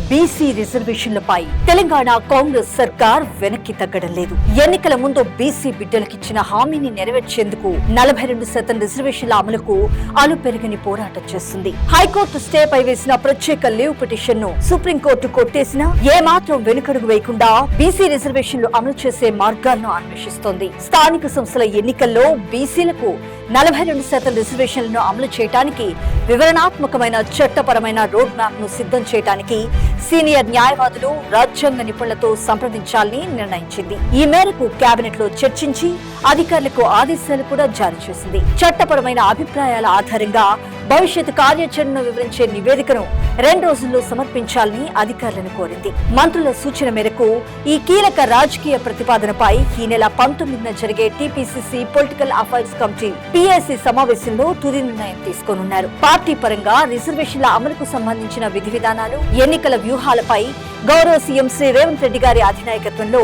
BC రిజర్వేషన్లపై Telangana Congress సర్కార్ వెనక్కి తగ్గడం లేదు. ఎన్నికల ముందు బీసీ బిడ్డలకిచ్చిన హామీని నెరవేర్చేందుకు 42% రిజర్వేషన్ల అమలుకు అలుపెరగని పోరాటం చేస్తుంది. హైకోర్టు స్టేపై వేసిన ప్రత్యేక లీవ్ పిటిషన్ ను సుప్రీంకోర్టు కొట్టేసినా ఏమాత్రం వెనుకడుగు వేయకుండా బీసీ రిజర్వేషన్లు అమలు చేసే మార్గాలను అన్వేషిస్తోంది. స్థానిక సంస్థల ఎన్నికల్లో బీసీలకు 42% రిజర్వేషన్లను అమలు చేయడానికి వివరణాత్మకమైన చట్టపరమైన రోడ్ మ్యాప్ ను సిద్ధం చేయడానికి సీనియర్ న్యాయవాదులు, రాజ్యాంగ నిపుణులతో సంప్రదించాలని నిర్ణయించింది. ఈ మేరకు కేబినెట్ లో చర్చించి అధికారులకు ఆదేశాలు కూడా జారీ చేసింది. చట్టపరమైన అభిప్రాయాల ఆధారంగా భవిష్యత్ కార్యాచరణను వివరించే నివేదికను 2 రోజుల్లో సమర్పించాలని అధికారులను కోరింది. మంత్రుల సూచన మేరకు ఈ కీలక రాజకీయ ప్రతిపాదనపై ఈ నెల 19న జరిగే TPCC political affairs committee PAC సమావేశంలో తుది నిర్ణయం తీసుకోనున్నారు. పార్టీ పరంగా రిజర్వేషన్ల అమలుకు సంబంధించిన విధి విధానాలు, ఎన్నికల వ్యూహాలపై గౌరవ సీఎం శ్రీ రేవంత్ రెడ్డి గారి అధినాయకత్వంలో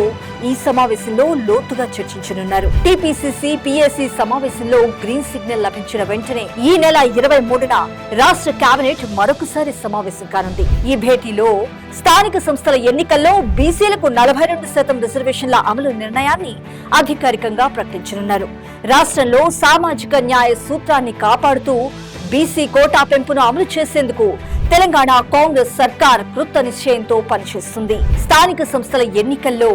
ఈ సమావేశంలో లోతుగా చర్చించనున్నారు. టీపీసీసీ పీఏసీ సమావేశంలో గ్రీన్ సిగ్నల్ లభించిన వెంటనే ఈ నెల 23న రాష్ట్ర కేబినెట్ మరొకసారి సమావేశం కానుంది. ఈ భేటీలో స్థానిక సంస్థల ఎన్నికల్లో బీసీలకు 42% రిజర్వేషన్ల అమలు నిర్ణయాన్ని అధికారికంగా ప్రకటించనున్నారు. రాష్ట్రంలో సామాజిక న్యాయ సూత్రాన్ని కాపాడుతూ బీసీ కోటా పెంపును అమలు చేసేందుకు తెలంగాణ కాంగ్రెస్ సర్కార్ కృత నిశ్చయంతో పనిచేస్తుంది. స్థానిక సంస్థల ఎన్నికల్లో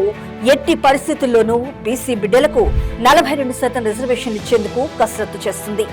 ఎట్టి పరిస్థితుల్లోనూ బీసీ బిడ్డలకు 42% రిజర్వేషన్లు ఇచ్చేందుకు కసరత్తు చేస్తుంది.